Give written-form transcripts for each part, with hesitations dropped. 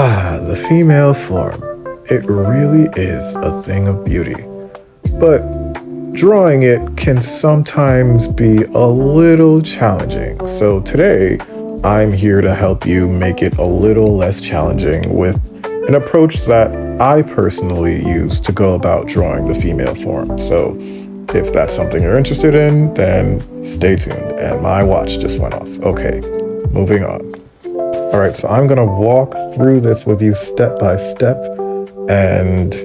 Ah, the female form. It really is a thing of beauty. But drawing it can sometimes be a little challenging. So today, I'm here to help you make it a little less challenging with an approach that I personally use to go about drawing the female form. So if that's something you're interested in, then stay tuned. And my watch just went off. Okay, moving on. All right, so I'm gonna walk through this with you step by step, and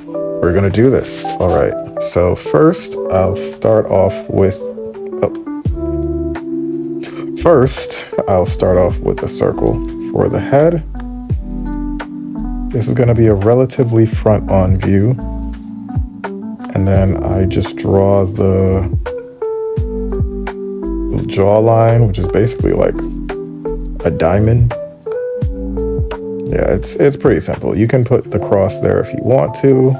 we're gonna do this. All right, so first I'll start off with, a circle for the head. This is gonna be a relatively front-on view. And then I just draw the jawline, which is basically like a diamond. Yeah, it's pretty simple. You can put the cross there if you want to,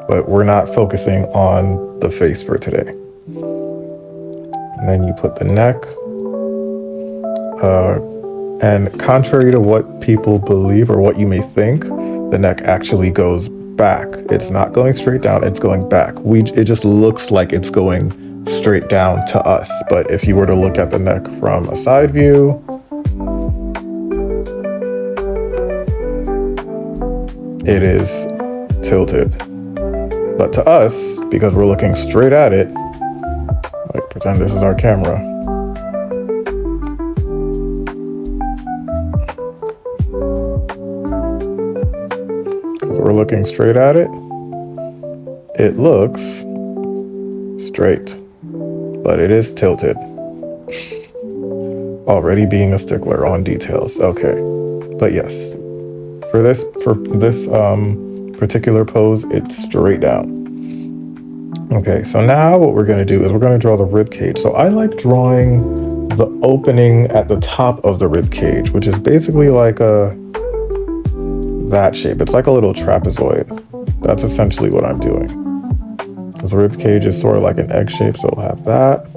but we're not focusing on the face for today. And then you put the neck. And contrary to what people believe or what you may think, the neck actually goes back. It's not going straight down, it's going back. It just looks like it's going straight down to us. But if you were to look at the neck from a side view, it is tilted. But to us, because we're looking straight at it, like pretend this is our camera. Because we're looking straight at it, it looks straight, but it is tilted. Already being a stickler on details. Okay, but yes. For this particular pose, it's straight down. Okay, so now what we're gonna do is we're gonna draw the rib cage. So I like drawing the opening at the top of the rib cage, which is basically like that shape. It's like a little trapezoid. That's essentially what I'm doing. Because the rib cage is sort of like an egg shape, so we'll have that.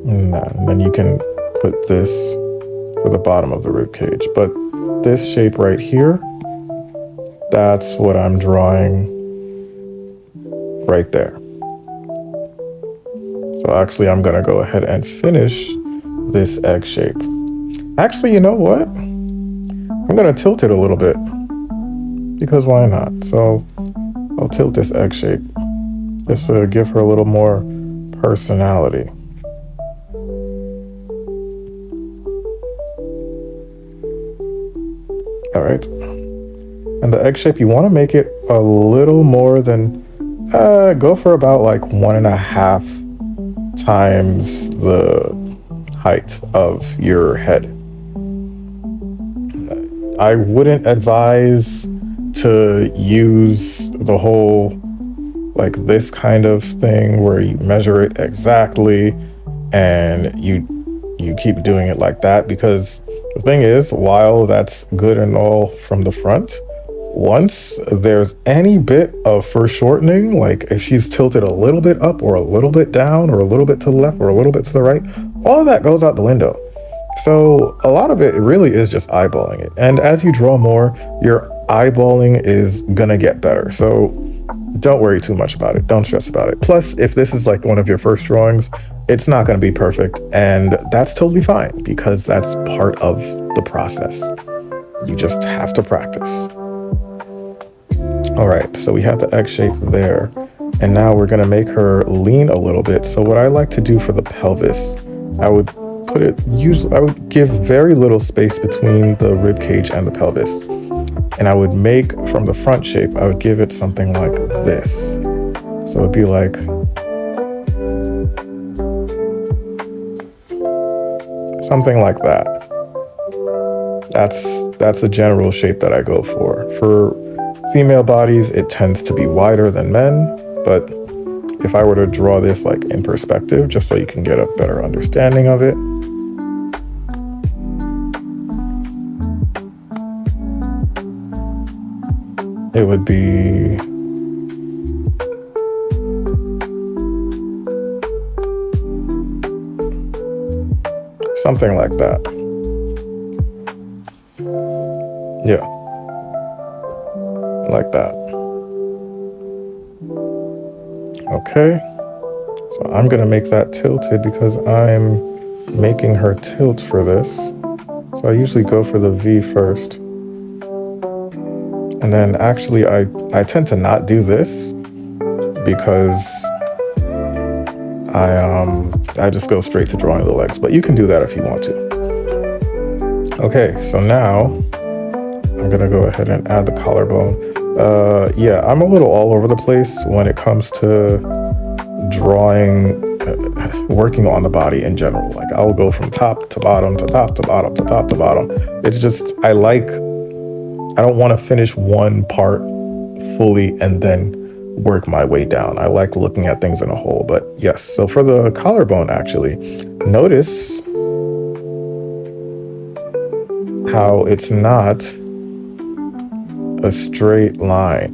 And then you can put this for the bottom of the rib cage. But this shape right here, that's what I'm drawing right there. So actually, I'm gonna go ahead and finish this egg shape. Actually, you know what? I'm gonna tilt it a little bit, because why not? So I'll tilt this egg shape just to give her a little more personality. All right, and the egg shape, you want to make it a little more than, go for about like 1.5 times the height of your head. I wouldn't advise to use the whole, like this kind of thing where you measure it exactly and you keep doing it like that, because the thing is, while that's good and all from the front, once there's any bit of foreshortening, like if she's tilted a little bit up or a little bit down or a little bit to the left or a little bit to the right, all of that goes out the window. So a lot of it really is just eyeballing it. And as you draw more, your eyeballing is gonna get better. So don't worry too much about it. Don't stress about it. Plus, if this is like one of your first drawings, it's not going to be perfect, and that's totally fine because that's part of the process. You just have to practice. All right, so we have the egg shape there, and now we're going to make her lean a little bit. So what I like to do for the pelvis, I would give very little space between the rib cage and the pelvis. And I would make, from the front shape, I would give it something like this. So it'd be like, something like that. That's the general shape that I go for. For female bodies, it tends to be wider than men, but if I were to draw this like in perspective, just so you can get a better understanding of it, it would be something like that. Yeah, like that. Okay, so I'm gonna make that tilted because I'm making her tilt for this. So I usually go for the V first. And then actually I tend to not do this because I just go straight to drawing the legs, but you can do that if you want to. Okay, so now I'm gonna go ahead and add the collarbone. Yeah, I'm a little all over the place when it comes to drawing, working on the body in general. Like I'll go from top to bottom to top to bottom to top to bottom. It's just, I don't want to finish one part fully and then work my way down. I like looking at things in a whole. But yes, so for the collarbone, actually, notice how it's not a straight line.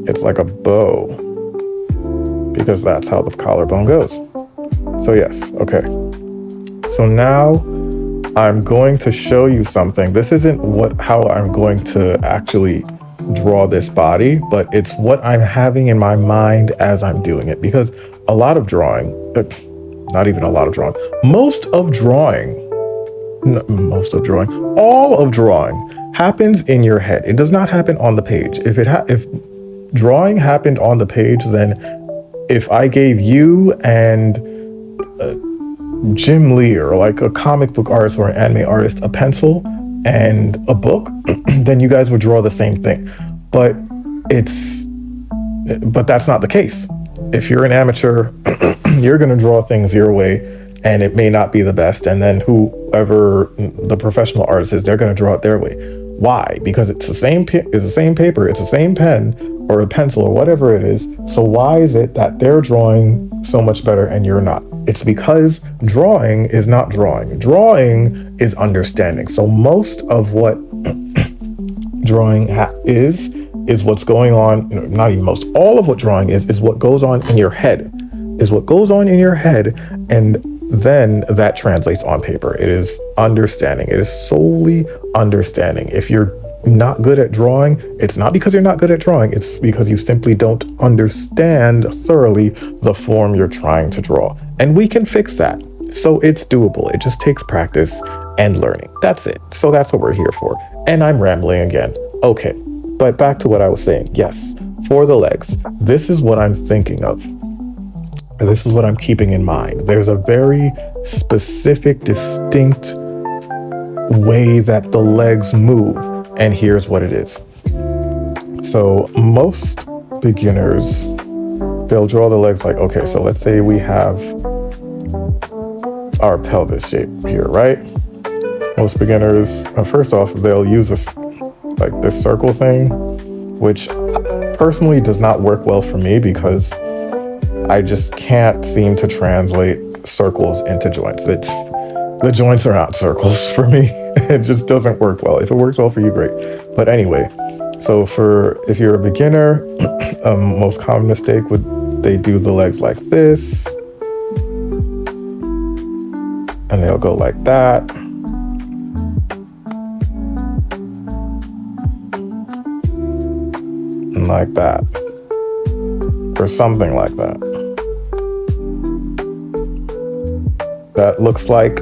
It's like a bow, because that's how the collarbone goes. So yes, okay. So now I'm going to show you something. This isn't how I'm going to actually draw this body, but it's what I'm having in my mind as I'm doing it. Because a lot of drawing, not even a lot of drawing, all of drawing happens in your head. It does not happen on the page. If drawing happened on the page, then if I gave you and Jim Lee, or like a comic book artist or an anime artist, a pencil and a book, then you guys would draw the same thing. But that's not the case. If you're an amateur, you're going to draw things your way, and it may not be the best. And then whoever the professional artist is, they're going to draw it their way. Why? Because it's the same paper, it's the same pen or a pencil or whatever it is. So why is it that they're drawing so much better and you're not? It's because drawing is not drawing. Drawing is understanding. So most of what drawing is what's going on, not even most, all of what drawing is what goes on in your head, and then that translates on paper. It is understanding. It is solely understanding. If you're not good at drawing, it's not because you're not good at drawing, it's because you simply don't understand thoroughly the form you're trying to draw. And we can fix that. So it's doable. It just takes practice and learning. That's it. So that's what we're here for. And I'm rambling again. Okay, but back to what I was saying. Yes, for the legs, this is what I'm thinking of. This is what I'm keeping in mind. There's a very specific, distinct way that the legs move, and here's what it is. So most beginners, they'll draw the legs like, okay, so let's say we have our pelvis shape here, right? Most beginners, first off, they'll use this circle thing, which personally does not work well for me because I just can't seem to translate circles into joints. The joints are not circles for me. It just doesn't work well. If it works well for you, great. But anyway, so if you're a beginner, most common mistake they do the legs like this, and they'll go like that. And like that. Or something like that. That looks like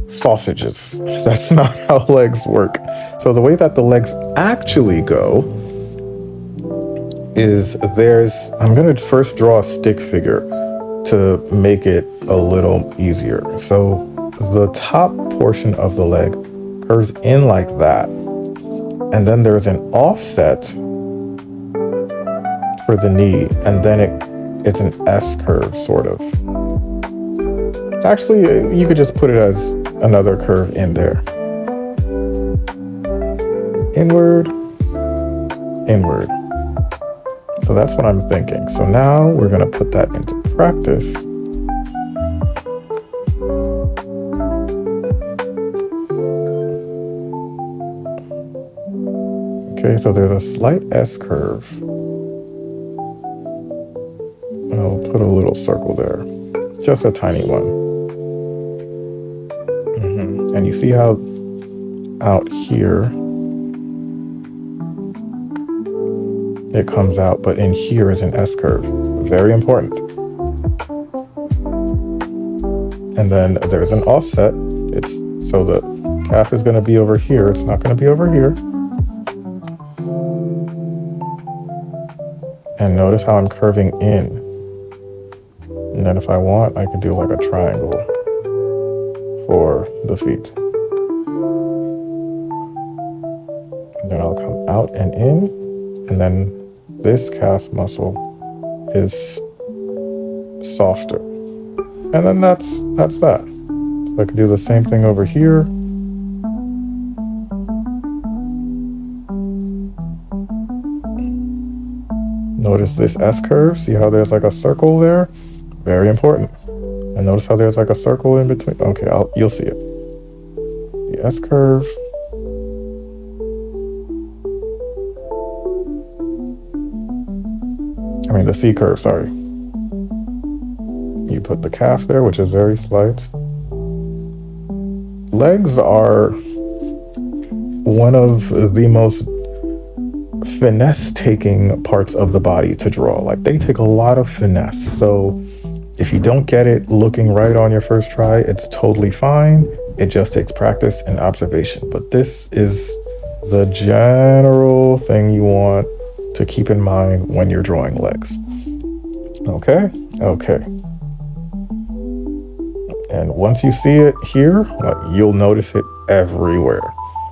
sausages. That's not how legs work. So the way that the legs actually go is I'm going to first draw a stick figure to make it a little easier. So the top portion of the leg curves in like that. And then there's an offset for the knee, and then it's an S curve, sort of. Actually, you could just put it as another curve in there. Inward, inward. So that's what I'm thinking. So now we're going to put that into practice. Okay, so there's a slight S curve. I'll put a little circle there, just a tiny one. And you see how out here, it comes out, but in here is an S curve. Very important. And then there's an offset. It's so the calf is going to be over here. It's not going to be over here. And notice how I'm curving in. And then if I want, I can do like a triangle for the feet. And then I'll come out and in. And then this calf muscle is softer. And then that's that. So I could do the same thing over here. Notice this S curve. See how there's like a circle there? Very important. And notice how there's like a circle in between. Okay, you'll see it. The S curve. I mean the C curve, sorry. You put the calf there, which is very slight. Legs are one of the most finesse-taking parts of the body to draw. Like, they take a lot of finesse. So if you don't get it looking right on your first try, it's totally fine. It just takes practice and observation. But this is the general thing you want to keep in mind when you're drawing legs. Okay? Okay. And once you see it here, you'll notice it everywhere.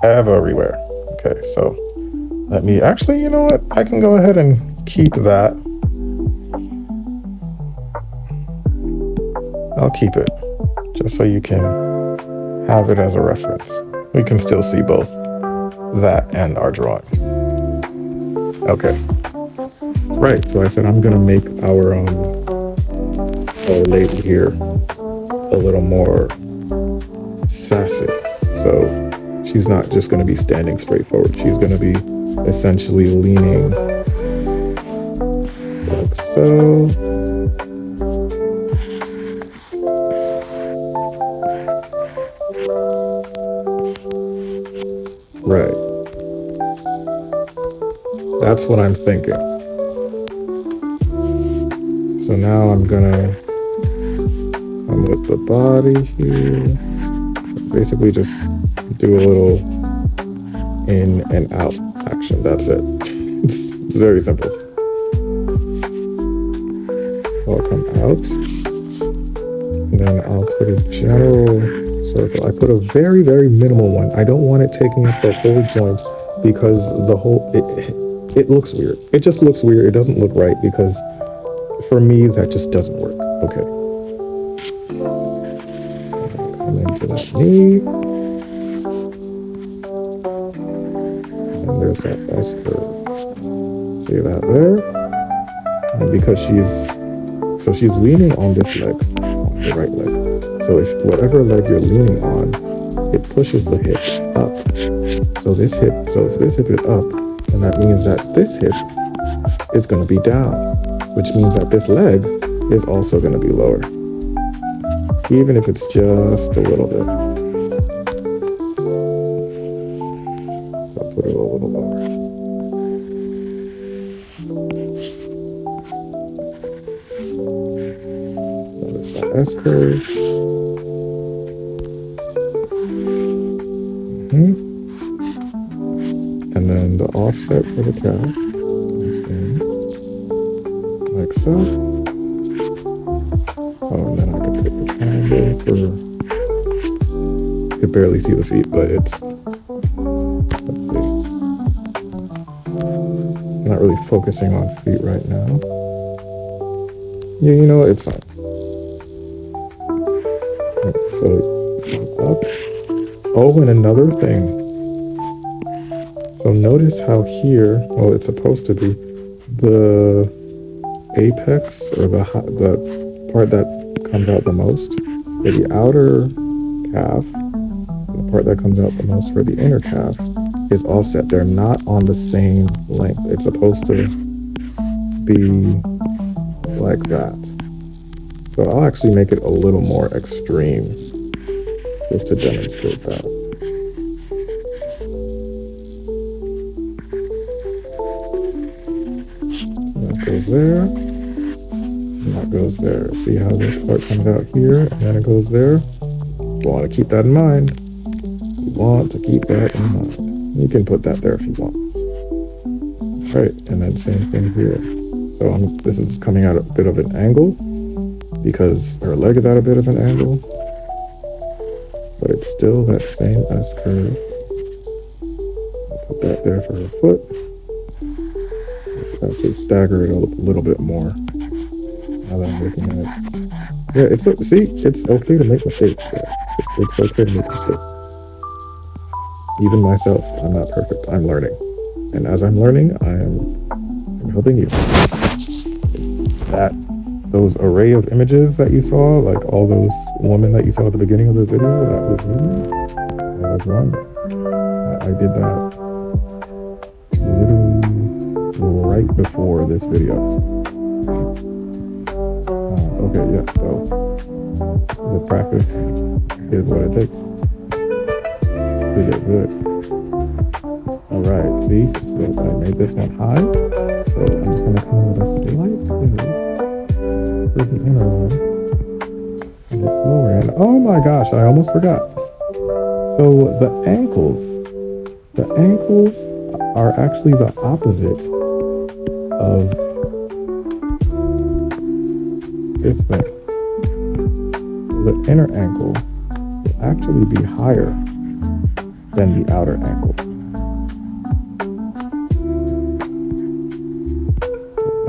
Everywhere. Okay, so let me actually, you know what? I can go ahead and keep that. I'll keep it just so you can have it as a reference. We can still see both that and our drawing. Okay. Right, so I said I'm gonna make our lady here a little more sassy. So she's not just gonna be standing straight forward. She's gonna be essentially leaning like so. Right. That's what I'm thinking. So now I'm gonna come with the body here. Basically just do a little in and out action. That's it. It's very simple. I'll come out. And then I'll put a general circle. I put a very, very minimal one. I don't want it taking up the whole joint because it looks weird. It just looks weird. It doesn't look right because for me, that just doesn't work. Okay. Come into that knee. And there's that S curve. See that there? And because she's leaning on this leg, on the right leg. So if whatever leg you're leaning on, it pushes the hip up. So if this hip is up, then that means that this hip is going to be down, which means that this leg is also going to be lower, even if it's just a little bit. So I'll put it a little lower. Notice that S curve. And then the offset for the calf comes in like so. Oh, and then I can pick the triangle for, you can barely see the feet, but it's, let's see. I'm not really focusing on feet right now. Yeah, you know what, it's fine. So, up. Oh, and another thing. So notice how here, well, it's supposed to be the apex or the part that comes out the most for the outer calf, and the part that comes out the most for the inner calf is offset. They're not on the same length. It's supposed to be like that. So I'll actually make it a little more extreme just to demonstrate that. there, and that goes there. See how this part comes out here, and then it goes there? You want to keep that in mind. You want to keep that in mind. You can put that there if you want. Right, and then same thing here. So this is coming out a bit of an angle because her leg is at a bit of an angle, but it's still that same S curve. I'll put that there for her foot. I should actually stagger it a little bit more. Now that I'm looking at it. Yeah, it's okay to make mistakes. Yeah. It's okay to make mistakes. Even myself, I'm not perfect. I'm learning. And as I'm learning, I'm helping you. Those array of images that you saw, like all those women that you saw at the beginning of the video, that was me. I was wrong. I did that literally right before this video. Okay, yes, so the practice is what it takes to get good. Alright, see, so I made this one high, so I'm just going to come in with a slight pivot for the inner one, and it's lower end. Oh my gosh, I almost forgot. So the ankles are actually the opposite of this thing. The inner ankle will actually be higher than the outer ankle.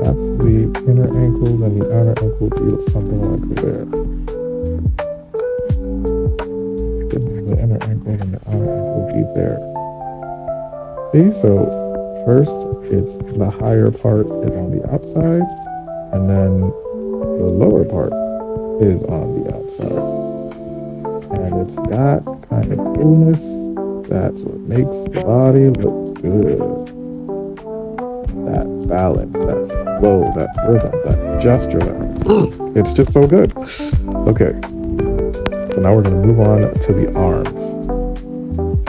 That's the inner ankle, then the outer ankle will be something like there. This is the inner ankle, and the outer ankle will be there. See, so first it's the higher part is on the outside, and then the lower part is on the outside. And it's that kind of coolness that's what makes the body look good. That balance, that flow, that rhythm, that gesture, it's just so good. Okay, so now we're gonna move on to the arms.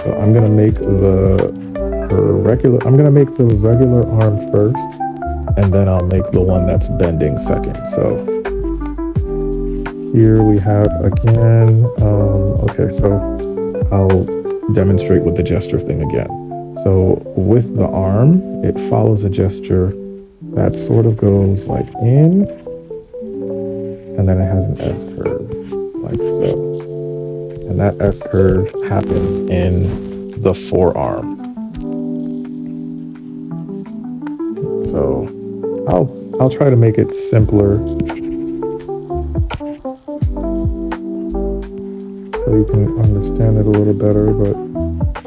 So I'm gonna make the regular arm first, and then I'll make the one that's bending second. So here we have again, okay, so I'll demonstrate with the gesture thing again. So with the arm, it follows a gesture that sort of goes like in, and then it has an S curve, like so. And that S curve happens in the forearm. So I'll try to make it simpler so you can understand it a little better, but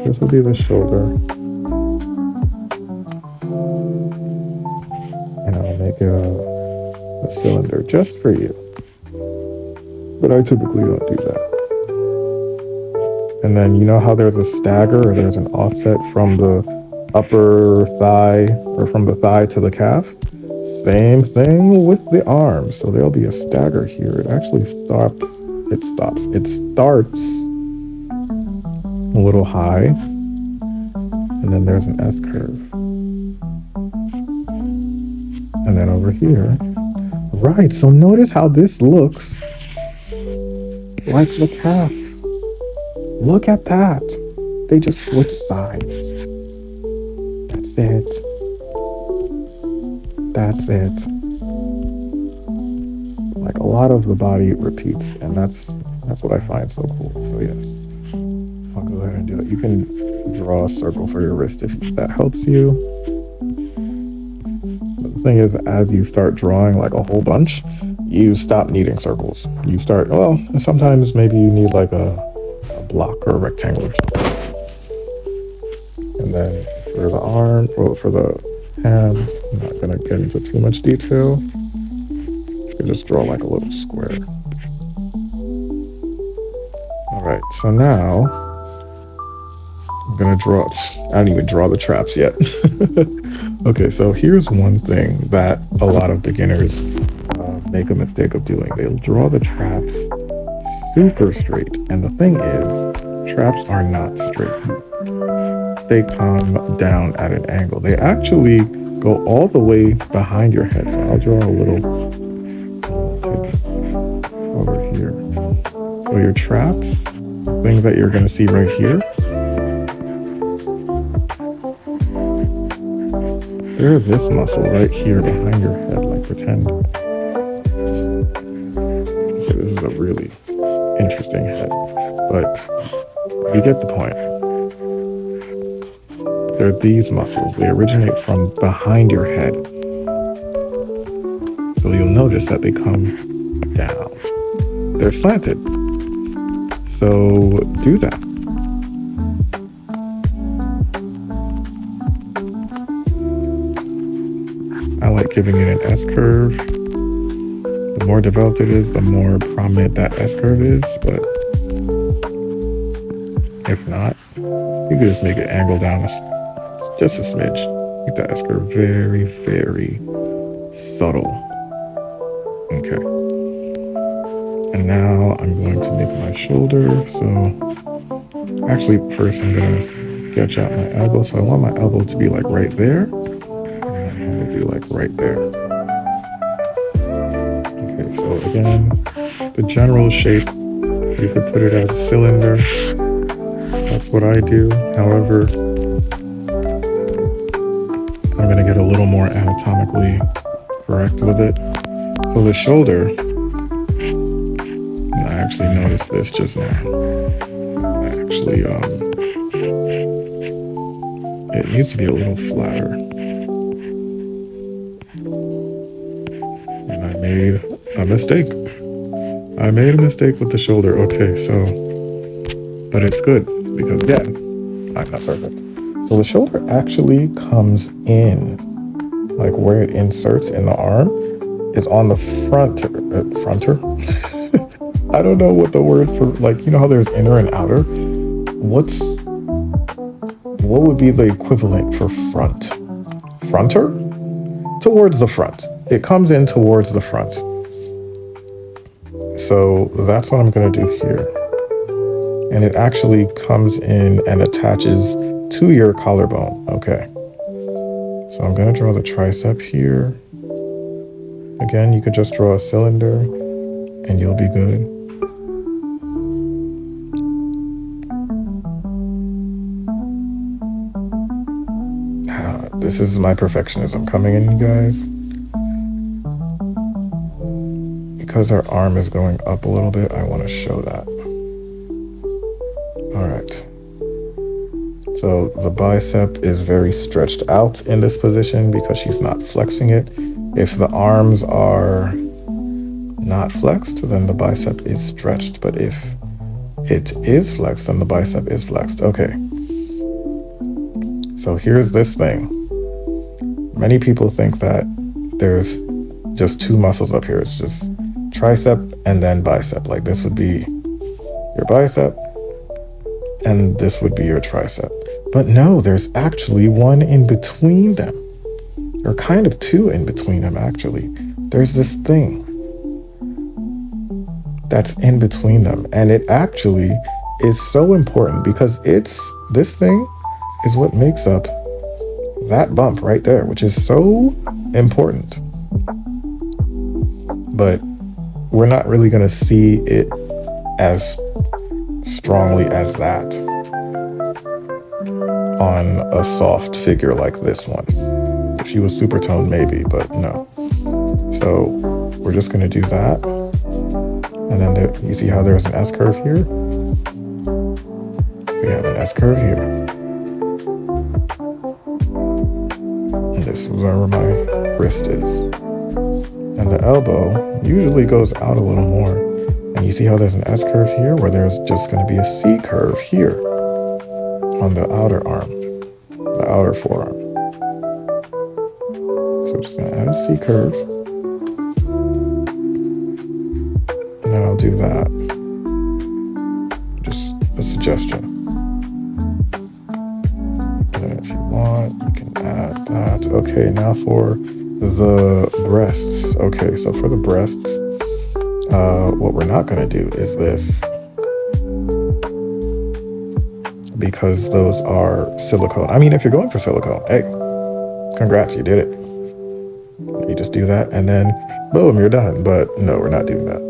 this will be the shoulder. And I'll make it a cylinder just for you. But I typically don't do that. And then you know how there's a stagger, or there's an offset from the upper thigh, or from the thigh to the calf? Same thing with the arm. So there'll be a stagger here. It actually starts a little high, and then there's an S curve. And then over here, right, so notice how this looks like the calf. Look at that. They just switch sides. That's it. That's it. Like a lot of the body repeats, and that's what I find so cool. So yes, I'll go ahead and do it. You can draw a circle for your wrist if that helps you. But the thing is, as you start drawing like a whole bunch, you stop needing circles. You start, well, sometimes maybe you need like a block or a rectangle or something. And then for the arm, well, for the hands, I'm not gonna get into too much detail. You can just draw like a little square. All right, so now I'm gonna draw, I didn't even draw the traps yet. Okay, so here's one thing that a lot of beginners make a mistake of doing. They'll draw the traps super straight. And the thing is, traps are not straight. They come down at an angle. They actually go all the way behind your head. So I'll draw a little tidbit over here. So your traps, things that you're going to see right here, they're this muscle right here behind your head. Like pretend. Okay, this is a really interesting head, but you get the point. They're these muscles. They originate from behind your head. So you'll notice that they come down. They're slanted. So do that. I like giving it an S-curve. The more developed it is, the more prominent that S-curve is, but if not, you can just make it angle down just a smidge. Make that S-curve very, very subtle. Okay. And now I'm going to make my shoulder. So actually first I'm gonna sketch out my elbow. So I want my elbow to be like right there. And my hand will be like right there. Okay, so again, the general shape, you could put it as a cylinder. That's what I do. However, I'm gonna get a little more anatomically correct with it. So the shoulder, I actually noticed this just now. Actually, it needs to be a little flatter. And I made a mistake. I made a mistake with the shoulder. Okay, so, but it's good because again, I'm not perfect. So the shoulder actually comes in, like where it inserts in the arm is on the fronter. I don't know what the word for, like, you know how there's inner and outer? What would be the equivalent for front? Fronter? Towards the front. It comes in towards the front. So that's what I'm gonna do here. And it actually comes in and attaches to your collarbone. Okay. So I'm gonna draw the tricep here. Again, you could just draw a cylinder and you'll be good. This is my perfectionism coming in, you guys. Because our arm is going up a little bit, I want to show that. All right. So the bicep is very stretched out in this position because she's not flexing it. If the arms are not flexed, then the bicep is stretched. But if it is flexed, then the bicep is flexed. Okay. So here's this thing. Many people think that there's just two muscles up here. It's just tricep and then bicep. Like this would be your bicep and this would be your tricep. But no, there's actually one in between them. Or kind of two in between them, actually. There's this thing that's in between them. And it actually is so important because this thing is what makes up that bump right there, which is so important. But we're not really going to see it as strongly as that on a soft figure like this one. If she was super toned, maybe, but no. So we're just going to do that. And then you see how there's an S-curve here? We have an S-curve here. This is where my wrist is. And the elbow usually goes out a little more. And you see how there's an S-curve here where there's just going to be a C-curve here on the outer arm, the outer forearm. So I'm just going to add a C-curve. And then I'll do that. Just a suggestion. And then if you want, you can add that. Okay, now for the breasts. Okay, so for the breasts, what we're not going to do is this, because those are silicone. I mean, if you're going for silicone, hey, congrats, you did it. You just do that and then boom, you're done. But no, we're not doing that.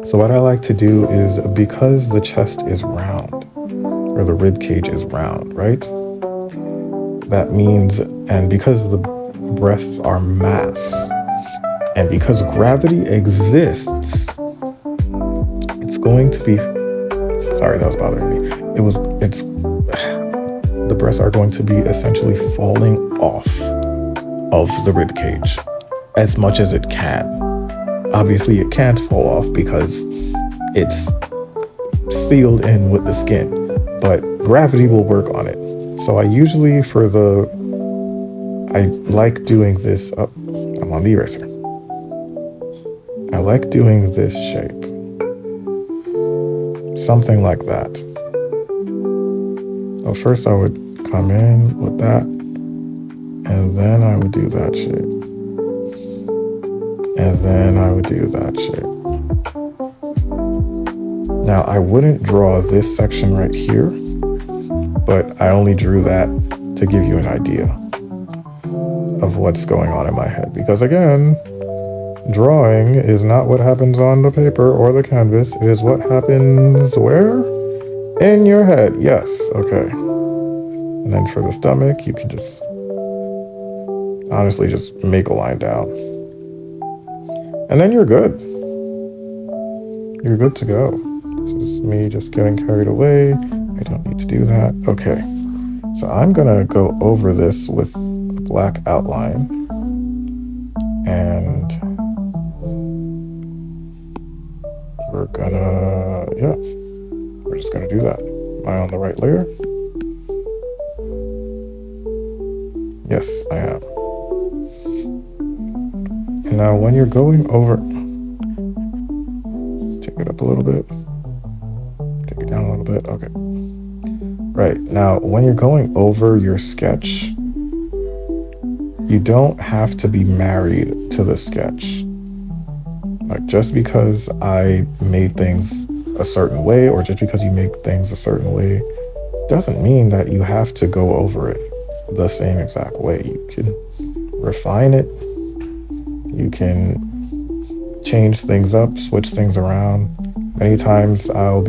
So what I like to do is, because the chest is round, or the rib cage is round, right? That means, and because the breasts are mass, and because gravity exists, it's going to be, sorry, that was bothering me. The breasts are going to be essentially falling off of the rib cage as much as it can. Obviously, it can't fall off because it's sealed in with the skin, but gravity will work on it. So I usually, I like doing this, I'm on the eraser. I like doing this shape. Something like that. So first I would come in with that, and then I would do that shape. And then I would do that shape. Now I wouldn't draw this section right here, but I only drew that to give you an idea of what's going on in my head. Because again, drawing is not what happens on the paper or the canvas. It is what happens where? In your head. Yes, okay. And then for the stomach, you can just honestly just make a line down. And then you're good. You're good to go. This is me just getting carried away. I don't need to do that. Okay. So I'm gonna go over this with a black outline. And we're just gonna do that. Am I on the right layer? Yes, I am. And now when you're going over, take it up a little bit, take it down a little bit, okay. Right, now when you're going over your sketch, you don't have to be married to the sketch. Like, just because I made things a certain way, or just because you make things a certain way, doesn't mean that you have to go over it the same exact way. You can refine it. You can change things up, switch things around. Many times I'll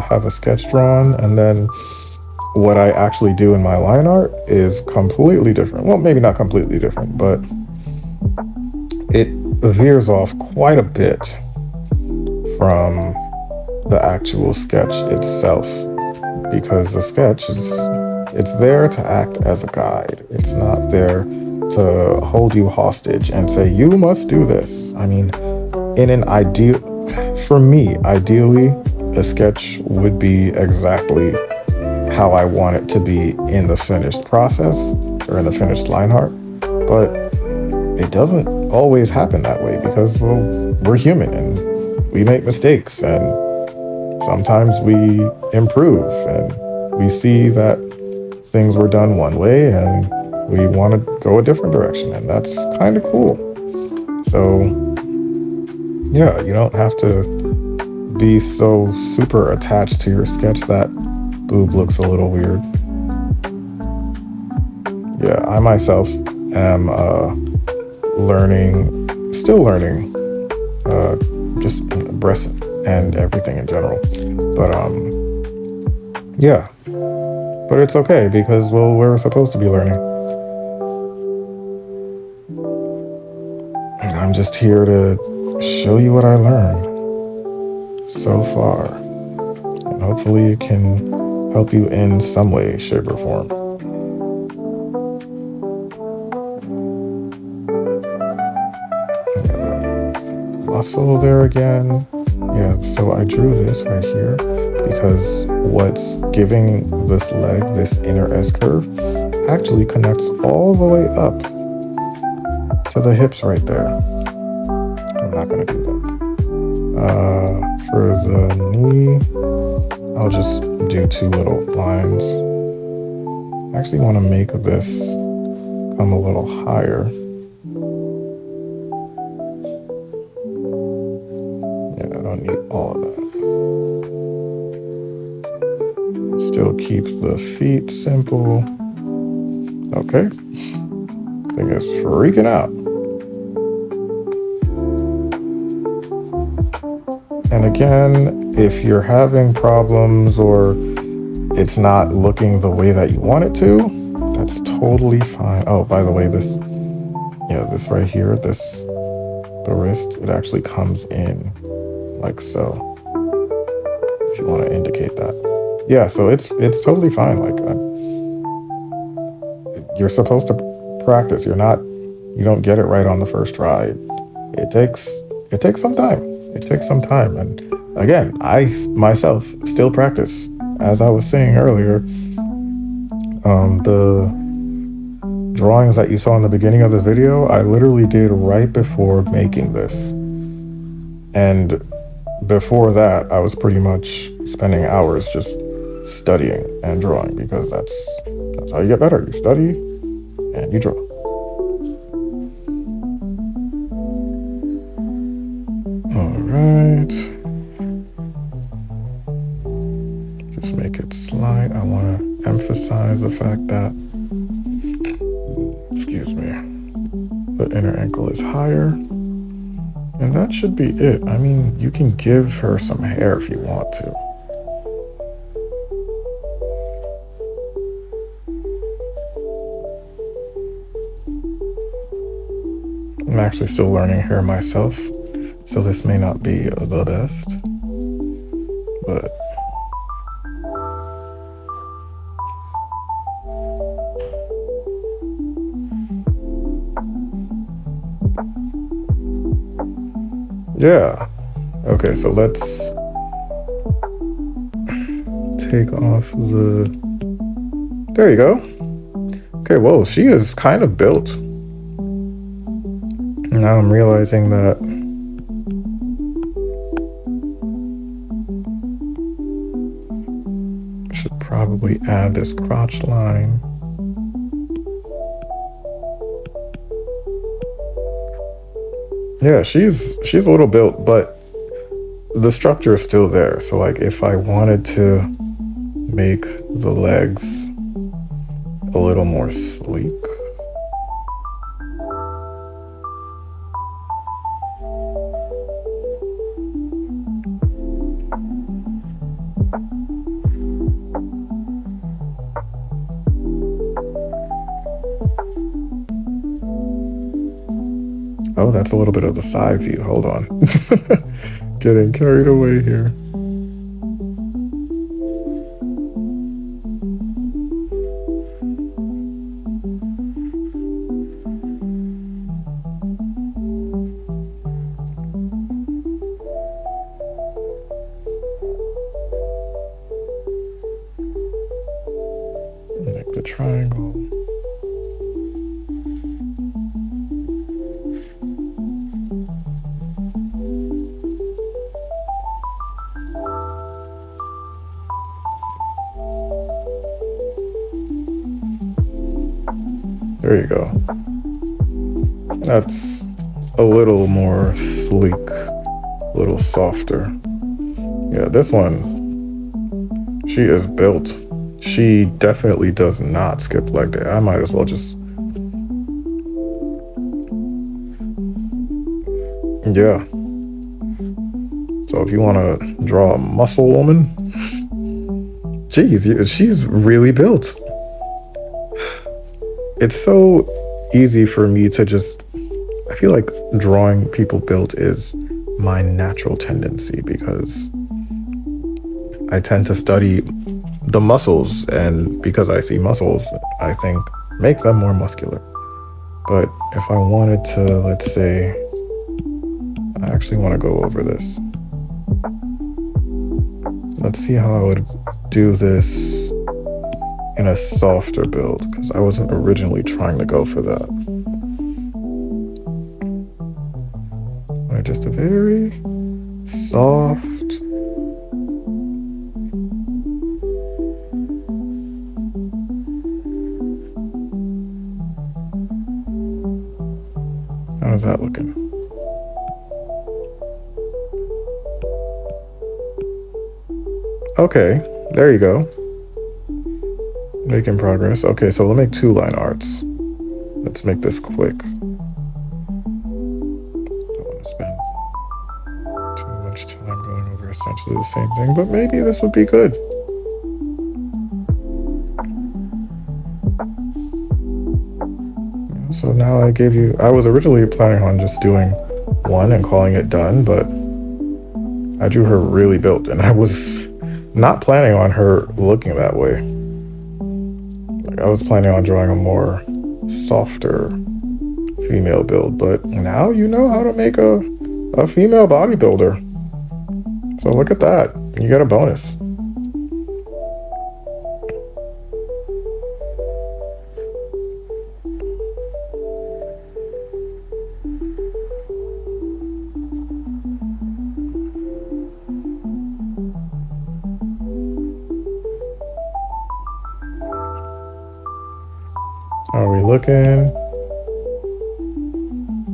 have a sketch drawn, and then what I actually do in my line art is completely different. Well, maybe not completely different, but it veers off quite a bit from the actual sketch itself, because the sketch it's there to act as a guide. It's not there to hold you hostage and say, you must do this. I mean, for me, ideally, a sketch would be exactly how I want it to be in the finished process or in the finished line art. But it doesn't always happen that way because, well, we're human and we make mistakes, and sometimes we improve and we see that things were done one way and we want to go a different direction, and that's kind of cool. So yeah, you don't have to be so super attached to your sketch that boob looks a little weird. Yeah, I myself am still learning just breast and everything in general. But yeah, but it's okay because, well, we're supposed to be learning. And I'm just here to show you what I learned so far. And hopefully it can help you in some way, shape, or form. Muscle there again. Yeah, so I drew this right here because what's giving this leg this inner S curve actually connects all the way up to the hips right there. I'm not gonna do that. For the knee, I'll just do two little lines. I actually want to make this come a little higher. Yeah, I don't need all of that. Still keep the feet simple. Okay. Thing is freaking out. And again, if you're having problems or it's not looking the way that you want it to, that's totally fine. Oh, by the way, this, this right here, the wrist, it actually comes in like so. If you want to indicate that. Yeah, so it's totally fine. Like you're supposed to practice. You don't get it right on the first try. It takes some time. It takes some time. And again, I myself still practice. As I was saying earlier, the drawings that you saw in the beginning of the video, I literally did right before making this. And before that, I was pretty much spending hours just studying and drawing because that's how you get better. You study and you draw. All right. Just make it slide. I want to emphasize the fact that, excuse me, the inner ankle is higher. And that should be it. I mean, you can give her some hair if you want to. I'm actually still learning hair myself, so this may not be the best, but yeah. Okay, so let's take off the... There you go. Okay, whoa, she is kind of built. Now I'm realizing that I should probably add this crotch line. Yeah, she's a little built, but the structure is still there. So like if I wanted to make the legs a little more sleek, oh, that's a little bit of the side view. Hold on. Getting carried away here. Like the triangle. There you go. That's a little more sleek, a little softer. Yeah, this one, she is built. She definitely does not skip leg day. I might as well just... Yeah. So if you want to draw a muscle woman, geez, she's really built. It's so easy for me to just... I feel like drawing people built is my natural tendency because I tend to study the muscles, and because I see muscles, I think make them more muscular. But if I wanted to, let's say, I actually want to go over this. Let's see how I would do this in a softer build, because I wasn't originally trying to go for that. Just a very soft. How's that looking? Okay, there you go. Making progress. Okay, so we'll make 2-line arts. Let's make this quick. Don't want to spend too much time going over essentially the same thing, but maybe this would be good. So now I was originally planning on just doing one and calling it done, but I drew her really built, and I was not planning on her looking that way. Like, I was planning on drawing a more softer female build, but now you know how to make a female bodybuilder. So look at that. You get a bonus. How are we looking?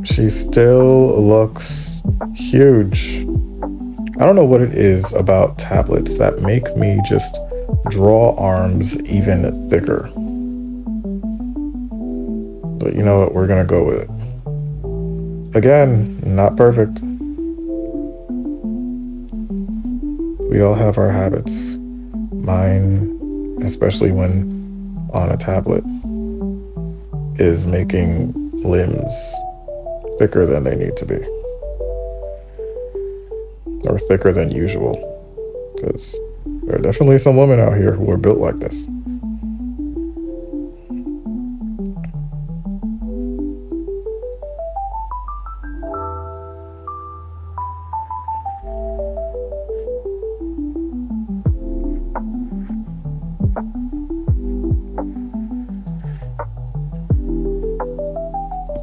She still looks huge. I don't know what it is about tablets that make me just draw arms even thicker. But you know what? We're gonna go with it. Again, not perfect. We all have our habits. Mine, especially when on a tablet, is making limbs thicker than they need to be. Or thicker than usual. Because there are definitely some women out here who are built like this.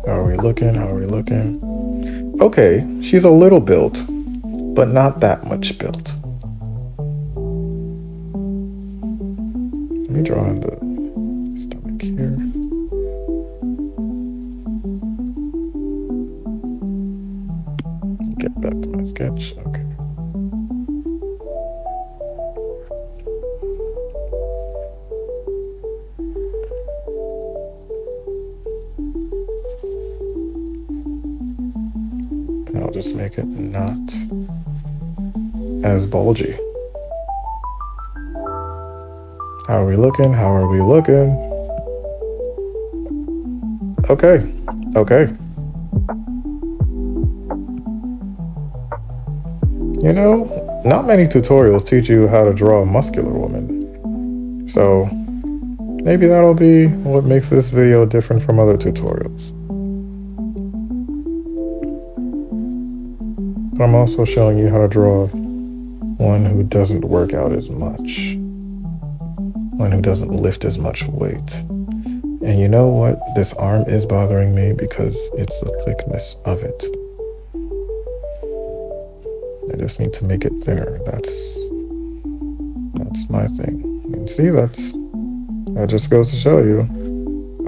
How are we looking? How are we looking? Okay, she's a little built, but not that much built. Let me draw on the stomach here. Get back to my sketch. Okay. And I'll just make it not as bulgy. How are we looking? How are we looking? Okay. Okay. You know, not many tutorials teach you how to draw a muscular woman. So maybe that'll be what makes this video different from other tutorials. But I'm also showing you how to draw one who doesn't work out as much. One who doesn't lift as much weight. And you know what? This arm is bothering me because it's the thickness of it. I just need to make it thinner. That's my thing. And see, that just goes to show you,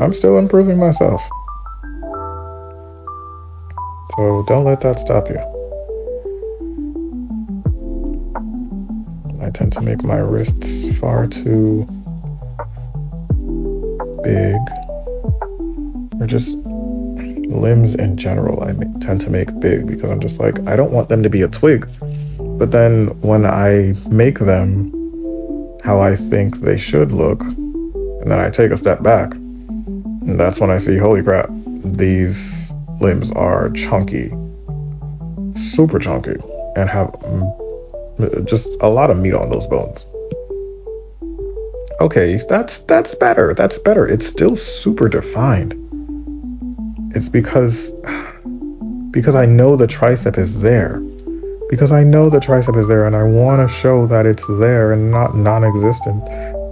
I'm still improving myself. So don't let that stop you. I tend to make my wrists far too big, or just limbs in general I tend to make big because I'm just like, I don't want them to be a twig. But then when I make them how I think they should look, and then I take a step back, and that's when I see, holy crap, these limbs are chunky, super chunky, and have just a lot of meat on those bones. Okay, that's better. That's better. It's still super defined. It's because I know the tricep is there. Because I know the tricep is there and I want to show that it's there and not non-existent.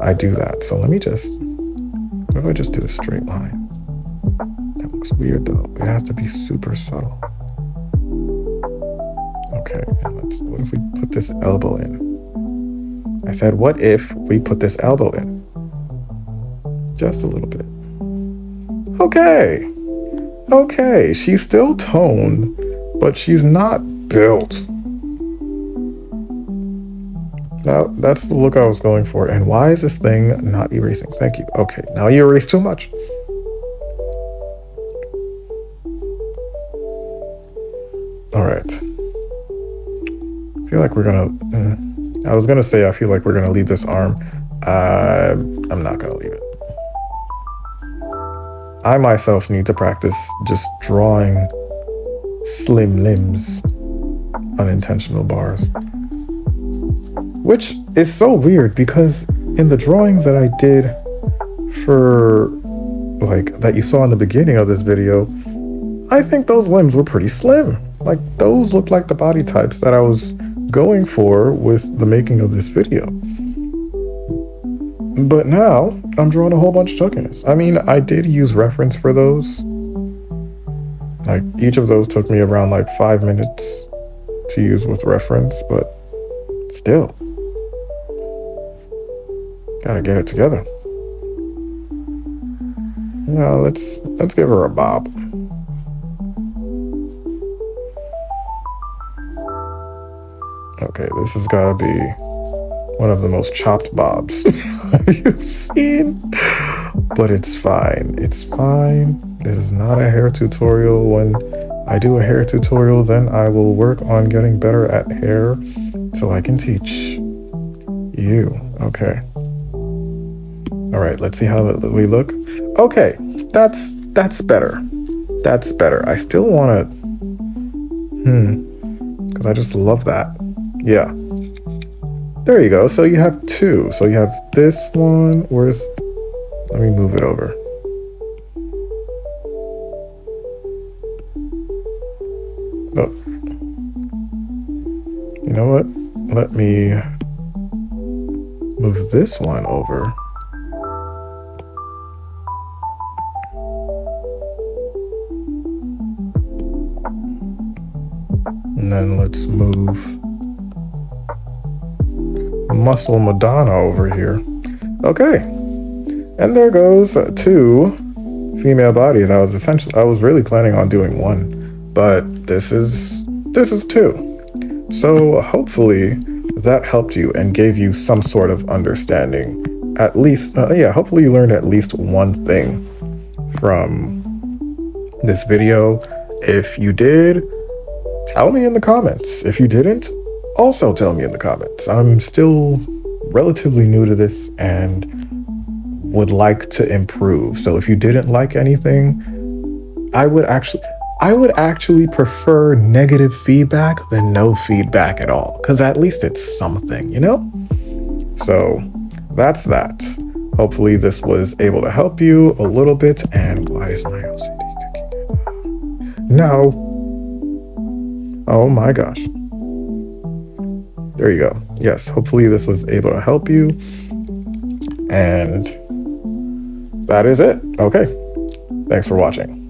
I do that. So let me just, what if I just do a straight line? That looks weird though. It has to be super subtle. Okay, and what if we put this elbow in? I said, what if we put this elbow in? Just a little bit. Okay. Okay, she's still toned, but she's not built. Now, that's the look I was going for. And why is this thing not erasing? Thank you. Okay, now you erase too much. All right. I feel like we're gonna... I was gonna say I feel like we're gonna leave this arm. I'm not gonna leave it. I myself need to practice just drawing slim limbs, unintentional bars. Which is so weird because in the drawings that I did for, like, that you saw in the beginning of this video, I think those limbs were pretty slim. Like, those look like the body types that I was going for with the making of this video. But now I'm drawing a whole bunch of chunkiness. I mean, I did use reference for those. Like, each of those took me around like 5 minutes to use with reference, but still, gotta get it together. Now let's give her a bob. Okay, this has gotta be one of the most chopped bobs you've seen, but it's fine. It's fine. This is not a hair tutorial. When I do a hair tutorial, then I will work on getting better at hair so I can teach you. Okay. All right, let's see how we look. Okay, that's better. That's better. I still want to, because I just love that. Yeah. There you go. So you have two. So you have this one. Where's... Let me move it over. Oh. You know what? Let me move this one over. And then let's move Muscle Madonna over here. Okay. And there goes two female bodies. I was really planning on doing one, but this is two. So hopefully that helped you and gave you some sort of understanding. At least, yeah, hopefully you learned at least one thing from this video. If you did, tell me in the comments. If you didn't, also tell me in the comments. I'm still relatively new to this and would like to improve. So if you didn't like anything, I would actually prefer negative feedback than no feedback at all, because at least it's something, you know? So that's that. Hopefully this was able to help you a little bit. And why is my OCD kicking in? No. Oh my gosh. There you go. Yes, hopefully this was able to help you. And that is it. Okay. Thanks for watching.